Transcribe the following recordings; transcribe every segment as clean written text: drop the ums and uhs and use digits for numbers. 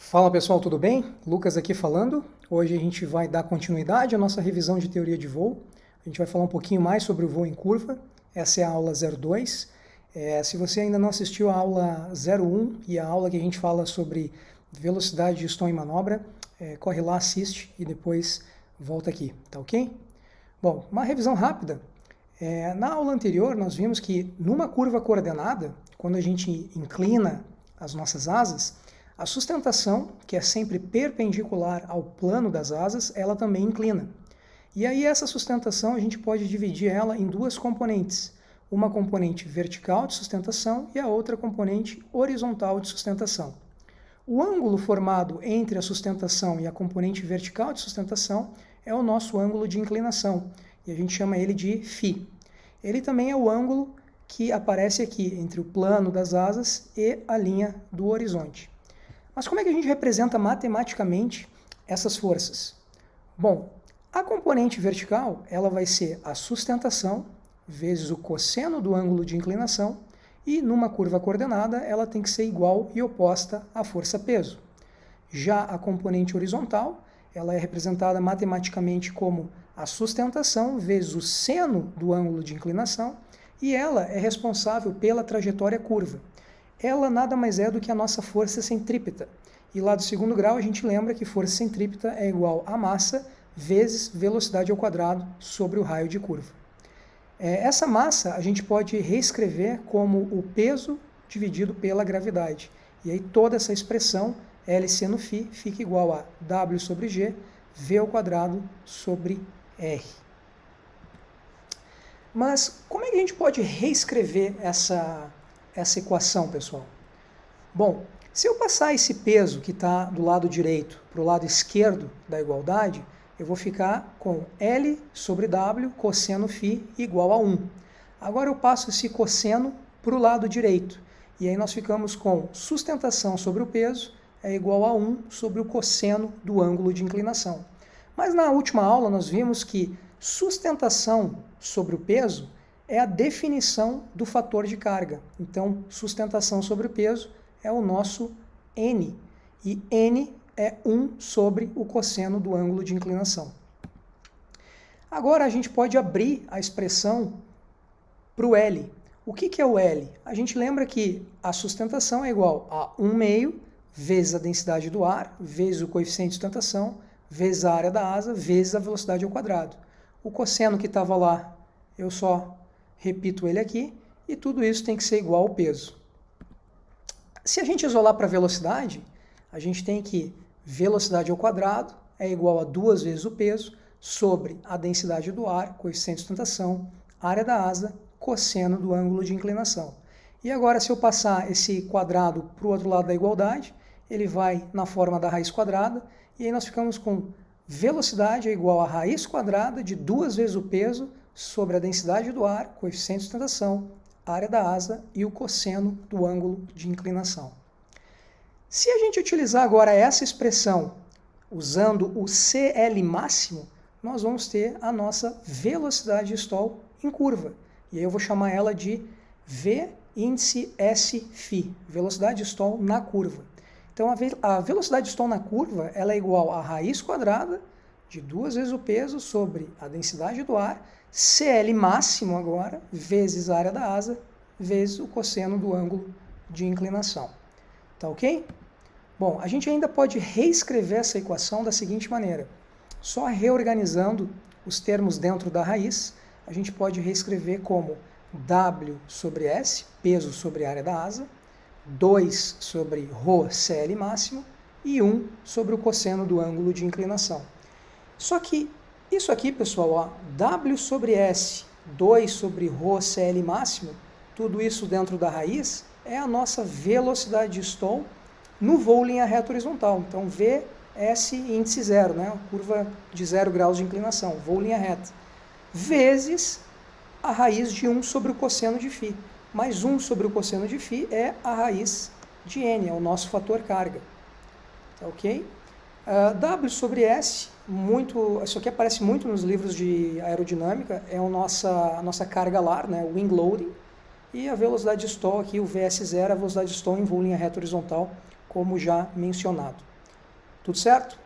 Fala pessoal, tudo bem? Lucas aqui falando. Hoje a gente vai dar continuidade à nossa revisão de teoria de voo. A gente vai falar um pouquinho mais sobre o voo em curva. Essa é a aula 02. Se você ainda não assistiu a aula 01 e a aula que a gente fala sobre velocidade de stall em manobra, corre lá, assiste e depois volta aqui, tá ok? Bom, uma revisão rápida. Na aula anterior nós vimos que numa curva coordenada, quando a gente inclina as nossas asas, a sustentação, que é sempre perpendicular ao plano das asas, ela também inclina. E aí essa sustentação a gente pode dividir ela em duas componentes. Uma componente vertical de sustentação e a outra componente horizontal de sustentação. O ângulo formado entre a sustentação e a componente vertical de sustentação é o nosso ângulo de inclinação, e a gente chama ele de φ. Ele também é o ângulo que aparece aqui entre o plano das asas e a linha do horizonte. Mas como é que a gente representa matematicamente essas forças? Bom, a componente vertical ela vai ser a sustentação vezes o cosseno do ângulo de inclinação e numa curva coordenada ela tem que ser igual e oposta à força-peso. Já a componente horizontal ela é representada matematicamente como a sustentação vezes o seno do ângulo de inclinação e ela é responsável pela trajetória curva. Ela nada mais é do que a nossa força centrípeta. E lá do segundo grau a gente lembra que força centrípeta é igual a massa vezes velocidade ao quadrado sobre o raio de curva. Essa massa a gente pode reescrever como o peso dividido pela gravidade. E aí toda essa expressão, L seno φ, fica igual a W sobre G, V ao quadrado sobre R. Mas como é que a gente pode reescrever essa equação, pessoal? Bom, se eu passar esse peso que está do lado direito para o lado esquerdo da igualdade, eu vou ficar com L sobre W cosseno φ igual a 1. Agora eu passo esse cosseno para o lado direito, e aí nós ficamos com sustentação sobre o peso é igual a 1 sobre o cosseno do ângulo de inclinação. Mas na última aula nós vimos que sustentação sobre o peso é a definição do fator de carga. Então, sustentação sobre o peso é o nosso N. E N é 1 sobre o cosseno do ângulo de inclinação. Agora a gente pode abrir a expressão para o L. O que é o L? A gente lembra que a sustentação é igual a 1 meio vezes a densidade do ar, vezes o coeficiente de sustentação, vezes a área da asa, vezes a velocidade ao quadrado. O cosseno que estava lá, eu só repito ele aqui, e tudo isso tem que ser igual ao peso. Se a gente isolar para velocidade, a gente tem que velocidade ao quadrado é igual a 2 vezes o peso sobre a densidade do ar, coeficiente de sustentação, área da asa, cosseno do ângulo de inclinação. E agora, se eu passar esse quadrado para o outro lado da igualdade, ele vai na forma da raiz quadrada, e aí nós ficamos com velocidade é igual a raiz quadrada de 2 vezes o peso sobre a densidade do ar, coeficiente de sustentação, área da asa e o cosseno do ângulo de inclinação. Se a gente utilizar agora essa expressão usando o CL máximo, nós vamos ter a nossa velocidade de stall em curva. E aí eu vou chamar ela de V índice Sφ, velocidade de stall na curva. Então a velocidade de stall na curva ela é igual a raiz quadrada de 2 vezes o peso sobre a densidade do ar, CL máximo agora, vezes a área da asa, vezes o cosseno do ângulo de inclinação. Tá ok? Bom, a gente ainda pode reescrever essa equação da seguinte maneira. Só reorganizando os termos dentro da raiz, a gente pode reescrever como W sobre S, peso sobre a área da asa, 2 sobre ρ CL máximo e 1 sobre o cosseno do ângulo de inclinação. Só que isso aqui, pessoal, ó, W sobre S, 2 sobre ρ CL máximo, tudo isso dentro da raiz, é a nossa velocidade de stall no voo linha reta horizontal. Então, VS índice 0, né? Curva de 0 graus de inclinação, voo linha reta, vezes a raiz de 1 sobre o cosseno de φ. Mais 1 sobre o cosseno de φ é a raiz de N, é o nosso fator carga. Tá ok? W sobre S, isso aqui aparece muito nos livros de aerodinâmica, é a nossa carga lar, né, o wing loading, e a velocidade de stall aqui, o VS0, a velocidade de stall em voo linha reta horizontal, como já mencionado. Tudo certo?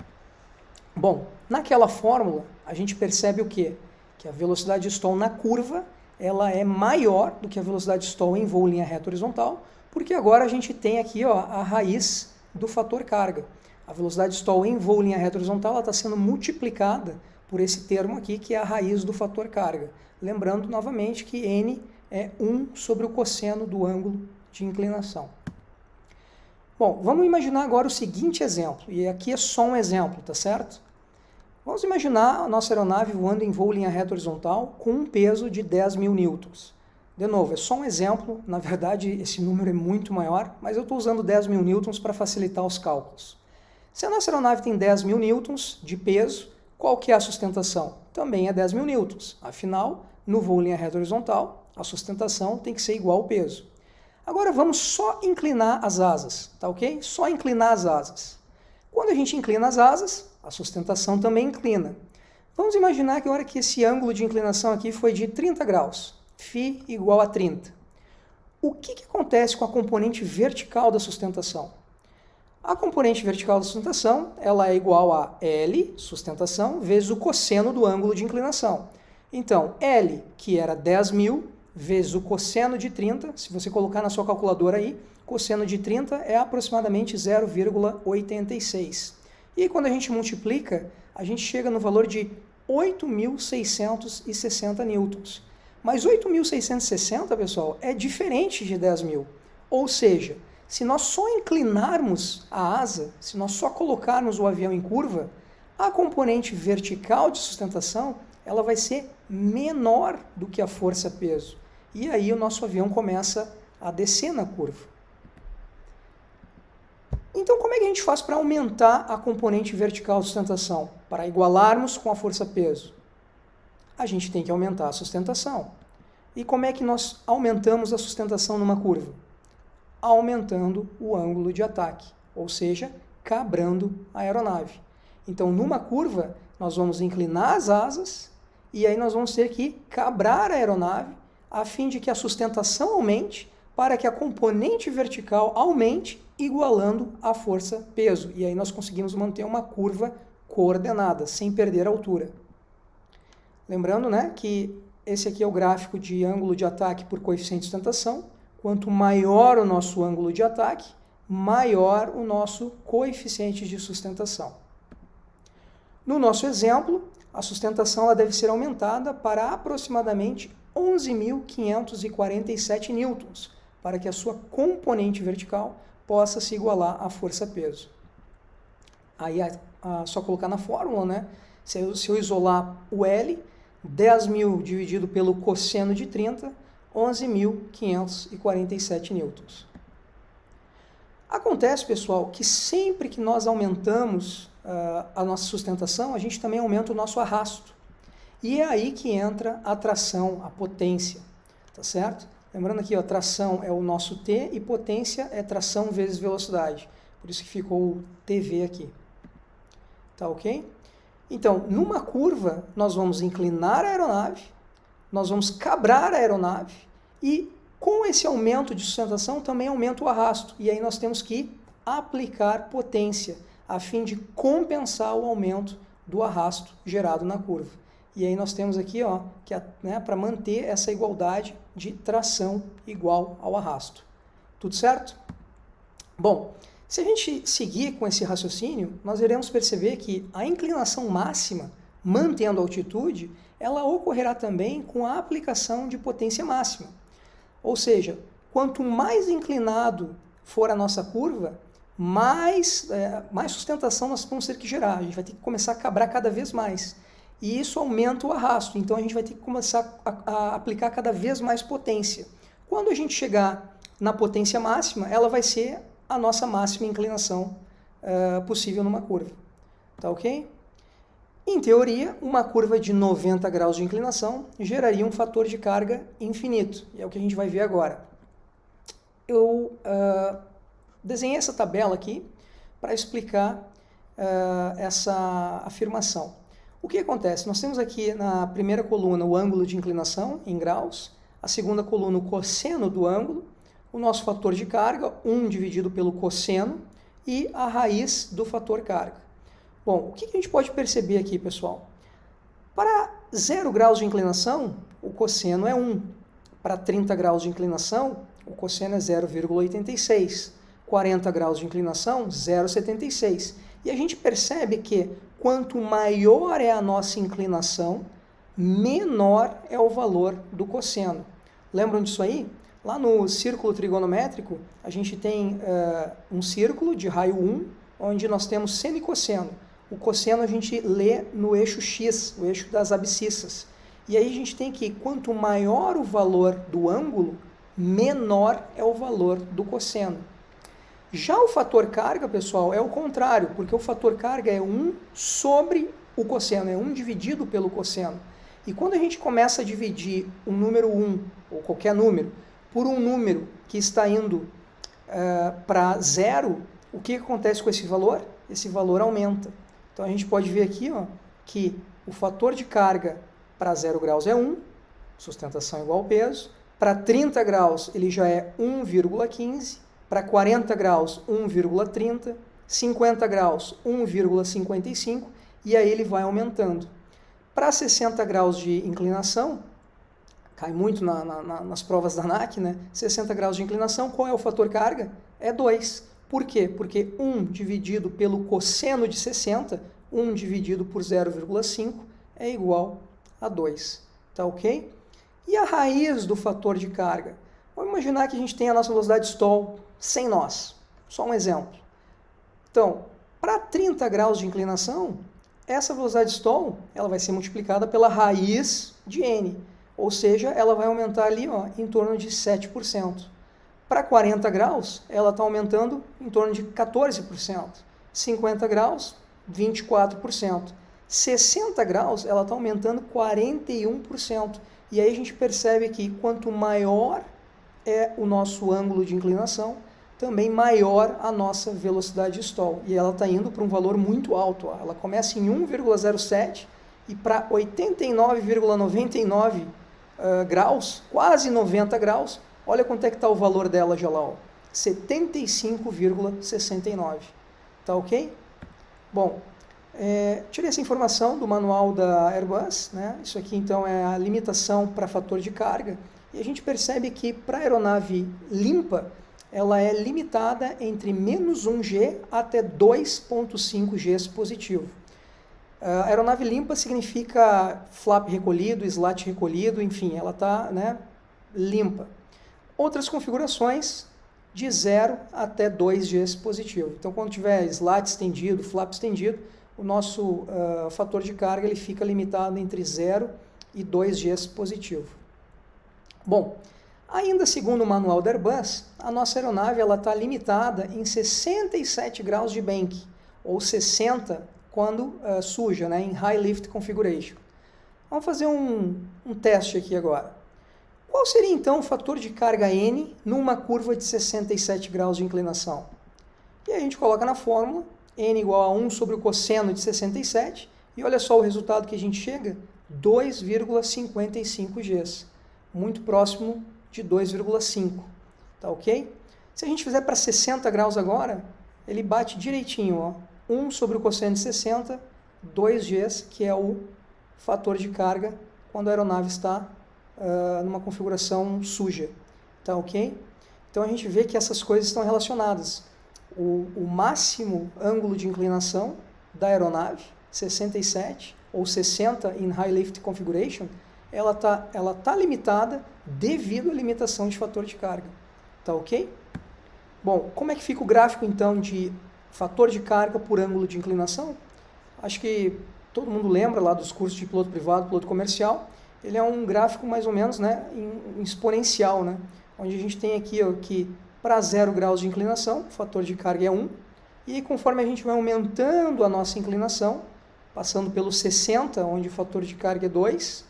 Bom, naquela fórmula, a gente percebe o quê? Que a velocidade de stall na curva, ela é maior do que a velocidade de stall em voo em linha reta horizontal, porque agora a gente tem aqui ó, a raiz do fator carga. A velocidade de stall em voo em linha reta horizontal está sendo multiplicada por esse termo aqui, que é a raiz do fator carga. Lembrando novamente que n é 1 sobre o cosseno do ângulo de inclinação. Bom, vamos imaginar agora o seguinte exemplo, e aqui é só um exemplo, tá certo? Vamos imaginar a nossa aeronave voando em voo em linha reta horizontal com um peso de 10.000 newtons. De novo, é só um exemplo, na verdade esse número é muito maior, mas eu estou usando 10.000 newtons para facilitar os cálculos. Se a nossa aeronave tem 10.000 newtons de peso, qual que é a sustentação? Também é 10.000 newtons. Afinal, no voo em linha reta horizontal, a sustentação tem que ser igual ao peso. Agora vamos só inclinar as asas, tá ok? Só inclinar as asas. Quando a gente inclina as asas, a sustentação também inclina. Vamos imaginar que agora que esse ângulo de inclinação aqui foi de 30 graus, φ igual a 30. O que acontece com a componente vertical da sustentação? A componente vertical da sustentação, ela é igual a L, sustentação, vezes o cosseno do ângulo de inclinação. Então, L, que era 10.000, vezes o cosseno de 30, se você colocar na sua calculadora aí, cosseno de 30 é aproximadamente 0,86. E quando a gente multiplica, a gente chega no valor de 8.660 newtons. Mas 8.660, pessoal, é diferente de 10.000. Ou seja, se nós só inclinarmos a asa, se nós só colocarmos o avião em curva, a componente vertical de sustentação ela vai ser menor do que a força-peso. E aí o nosso avião começa a descer na curva. Então, como é que a gente faz para aumentar a componente vertical de sustentação? Para igualarmos com a força-peso? A gente tem que aumentar a sustentação. E como é que nós aumentamos a sustentação numa curva? Aumentando o ângulo de ataque, ou seja, cabrando a aeronave. Então, numa curva, nós vamos inclinar as asas e aí nós vamos ter que cabrar a aeronave a fim de que a sustentação aumente para que a componente vertical aumente, igualando a força-peso. E aí nós conseguimos manter uma curva coordenada, sem perder a altura. Lembrando, né, que esse aqui é o gráfico de ângulo de ataque por coeficiente de sustentação. Quanto maior o nosso ângulo de ataque, maior o nosso coeficiente de sustentação. No nosso exemplo, a sustentação ela deve ser aumentada para aproximadamente 11.547 newtons, para que a sua componente vertical possa se igualar à força-peso. Aí é só colocar na fórmula, né? Se eu isolar o L, 10.000 dividido pelo cosseno de 30, 11.547 newtons. Acontece, pessoal, que sempre que nós aumentamos a nossa sustentação, a gente também aumenta o nosso arrasto. E é aí que entra a tração, a potência, tá certo? Lembrando aqui, ó, tração é o nosso T e potência é tração vezes velocidade. Por isso que ficou o TV aqui. Tá ok? Então, numa curva, nós vamos inclinar a aeronave, nós vamos cabrar a aeronave e com esse aumento de sustentação também aumenta o arrasto. E aí nós temos que aplicar potência a fim de compensar o aumento do arrasto gerado na curva. E aí nós temos aqui, ó, que né, para manter essa igualdade de tração igual ao arrasto. Tudo certo? Bom, se a gente seguir com esse raciocínio, nós iremos perceber que a inclinação máxima, mantendo a altitude, ela ocorrerá também com a aplicação de potência máxima. Ou seja, quanto mais inclinado for a nossa curva, mais sustentação nós vamos ter que gerar. A gente vai ter que começar a cabrar cada vez mais. E isso aumenta o arrasto. Então a gente vai ter que começar a aplicar cada vez mais potência. Quando a gente chegar na potência máxima, ela vai ser a nossa máxima inclinação possível numa curva. Tá ok? Em teoria, uma curva de 90 graus de inclinação geraria um fator de carga infinito. E é o que a gente vai ver agora. Eu desenhei essa tabela aqui para explicar essa afirmação. O que acontece? Nós temos aqui na primeira coluna o ângulo de inclinação em graus, a segunda coluna o cosseno do ângulo, o nosso fator de carga, 1 dividido pelo cosseno, e a raiz do fator carga. Bom, o que a gente pode perceber aqui, pessoal? Para 0 graus de inclinação, o cosseno é 1. Para 30 graus de inclinação, o cosseno é 0,86. 40 graus de inclinação, 0,76. E a gente percebe que quanto maior é a nossa inclinação, menor é o valor do cosseno. Lembram disso aí? Lá no círculo trigonométrico, a gente tem um círculo de raio 1, onde nós temos seno e cosseno. O cosseno a gente lê no eixo X, o eixo das abscissas. E aí a gente tem que, quanto maior o valor do ângulo, menor é o valor do cosseno. Já o fator carga, pessoal, é o contrário, porque o fator carga é 1 sobre o cosseno, é 1 dividido pelo cosseno. E quando a gente começa a dividir um número 1, ou qualquer número, por um número que está indo para 0, o que acontece com esse valor? Esse valor aumenta. Então a gente pode ver aqui que o fator de carga para 0 graus é 1, sustentação igual ao peso. Para 30 graus ele já é 1,15, para 40 graus 1,30, 50 graus 1,55 e aí ele vai aumentando. Para 60 graus de inclinação, cai muito nas provas da ANAC, né? 60 graus de inclinação, qual é o fator carga? É 2. Por quê? Porque 1 dividido pelo cosseno de 60, 1 dividido por 0,5 é igual a 2. Tá ok? E a raiz do fator de carga? Vamos imaginar que a gente tem a nossa velocidade stall sem nós. Só um exemplo. Então, para 30 graus de inclinação, essa velocidade stall ela vai ser multiplicada pela raiz de n. Ou seja, ela vai aumentar ali em torno de 7%. Para 40 graus, ela está aumentando em torno de 14%. 50 graus, 24%. 60 graus, ela está aumentando 41%. E aí a gente percebe que quanto maior é o nosso ângulo de inclinação, também maior a nossa velocidade de stall. E ela está indo para um valor muito alto. Ela começa em 1,07 e para 89,99 graus, quase 90 graus, olha quanto é que está o valor dela já lá, 75,69. Tá ok? Bom, tirei essa informação do manual da Airbus, né? Isso aqui então é a limitação para fator de carga. E a gente percebe que para a aeronave limpa, ela é limitada entre menos 1G até 2,5 Gs positivo. A aeronave limpa significa flap recolhido, slat recolhido, enfim, ela está limpa. Outras configurações de 0 até 2 Gs positivo. Então, quando tiver slat estendido, flap estendido, o nosso fator de carga ele fica limitado entre 0 e 2 Gs positivo. Bom, ainda segundo o manual da Airbus, a nossa aeronave está limitada em 67 graus de bank, ou 60 quando suja, em High Lift Configuration. Vamos fazer um teste aqui agora. Qual seria então o fator de carga N numa curva de 67 graus de inclinação? E aí a gente coloca na fórmula, N igual a 1 sobre o cosseno de 67, e olha só o resultado que a gente chega, 2,55 Gs, muito próximo de 2,5, tá ok? Se a gente fizer para 60 graus agora, ele bate direitinho, 1 sobre o cosseno de 60, 2 Gs, que é o fator de carga quando a aeronave está numa configuração suja, tá ok? Então a gente vê que essas coisas estão relacionadas. O máximo ângulo de inclinação da aeronave, 67 ou 60 em High Lift Configuration, ela tá limitada devido à limitação de fator de carga, tá ok? Bom, como é que fica o gráfico então de fator de carga por ângulo de inclinação? Acho que todo mundo lembra lá dos cursos de piloto privado, piloto comercial. Ele é um gráfico mais ou menos em exponencial, onde a gente tem aqui que para 0 graus de inclinação, o fator de carga é 1, e conforme a gente vai aumentando a nossa inclinação, passando pelo 60, onde o fator de carga é 2,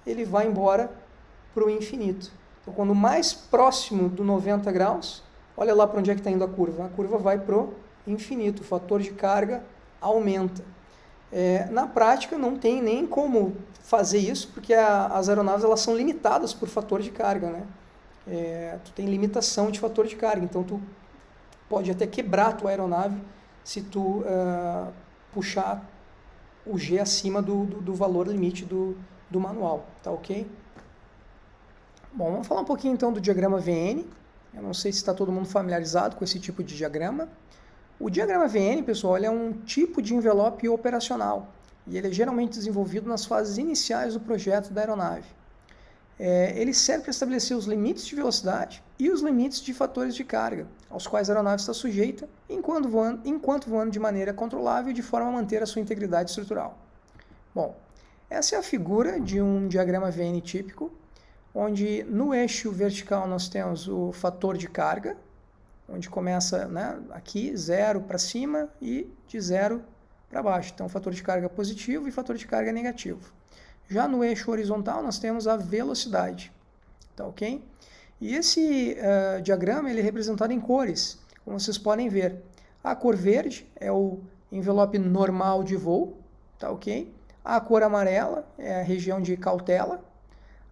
ele vai embora para o infinito. Então, quando mais próximo do 90 graus, olha lá para onde é que está indo a curva vai para o infinito, o fator de carga aumenta. Na prática não tem nem como fazer isso, porque as aeronaves elas são limitadas por fator de carga, tu tem limitação de fator de carga, então tu pode até quebrar a tua aeronave se tu puxar o G acima do valor limite do manual, tá ok? Bom, vamos falar um pouquinho então do diagrama VN. Eu não sei se está todo mundo familiarizado com esse tipo de diagrama. O diagrama VN, pessoal, ele é um tipo de envelope operacional e ele é geralmente desenvolvido nas fases iniciais do projeto da aeronave. Ele serve para estabelecer os limites de velocidade e os limites de fatores de carga, aos quais a aeronave está sujeita enquanto voando de maneira controlável de forma a manter a sua integridade estrutural. Bom, essa é a figura de um diagrama VN típico, onde no eixo vertical nós temos o fator de carga, onde começa, né, aqui 0 para cima e de 0 para baixo. Então, fator de carga positivo e fator de carga negativo. Já no eixo horizontal, nós temos a velocidade, tá ok? E esse diagrama ele é representado em cores, como vocês podem ver. A cor verde é o envelope normal de voo, tá ok? A cor amarela é a região de cautela.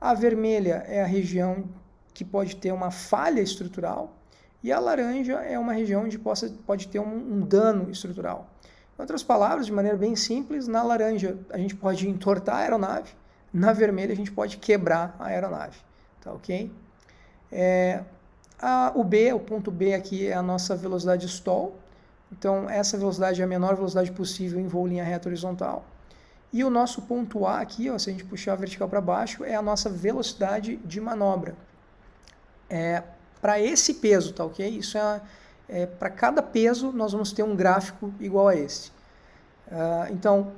A vermelha é a região que pode ter uma falha estrutural. E a laranja é uma região onde pode ter um dano estrutural. Em outras palavras, de maneira bem simples, na laranja a gente pode entortar a aeronave, na vermelha a gente pode quebrar a aeronave, tá ok? O ponto B aqui é a nossa velocidade stall, então essa velocidade é a menor velocidade possível em voo linha reta horizontal. E o nosso ponto A aqui, ó, se a gente puxar a vertical para baixo, é a nossa velocidade de manobra. Para esse peso, tá ok? Isso para cada peso nós vamos ter um gráfico igual a esse. Então,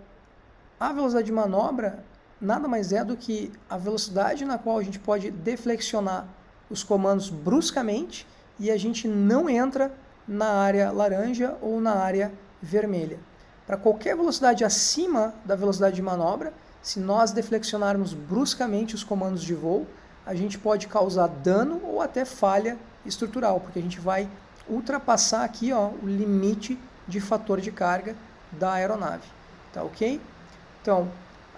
a velocidade de manobra nada mais é do que a velocidade na qual a gente pode deflexionar os comandos bruscamente e a gente não entra na área laranja ou na área vermelha. Para qualquer velocidade acima da velocidade de manobra, se nós deflexionarmos bruscamente os comandos de voo, a gente pode causar dano ou até falha estrutural, porque a gente vai ultrapassar aqui, ó, o limite de fator de carga da aeronave, tá ok? Então,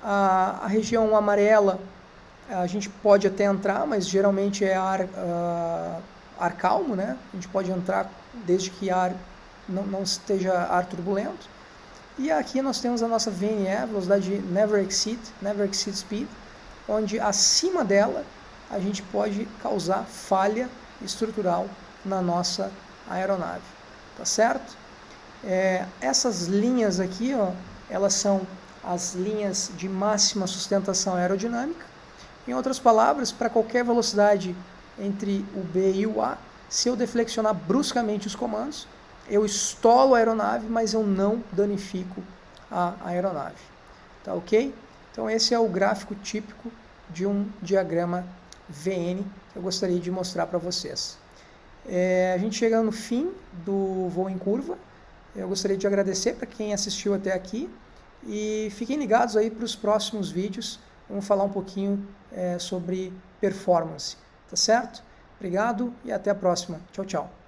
a região amarela a gente pode até entrar, mas geralmente é ar calmo, né? A gente pode entrar desde que não esteja ar turbulento. E aqui nós temos a nossa VNE, velocidade Never Exceed Speed, onde acima dela a gente pode causar falha estrutural na nossa aeronave, tá certo? Essas linhas aqui, ó, elas são as linhas de máxima sustentação aerodinâmica. Em outras palavras, para qualquer velocidade entre o B e o A, se eu deflexionar bruscamente os comandos, eu estolo a aeronave, mas eu não danifico a aeronave, tá ok? Então esse é o gráfico típico de um diagrama VN que eu gostaria de mostrar para vocês. A gente chega no fim do voo em curva. Eu gostaria de agradecer para quem assistiu até aqui e fiquem ligados aí para os próximos vídeos. Vamos falar um pouquinho sobre performance, tá certo? Obrigado e até a próxima. Tchau, tchau.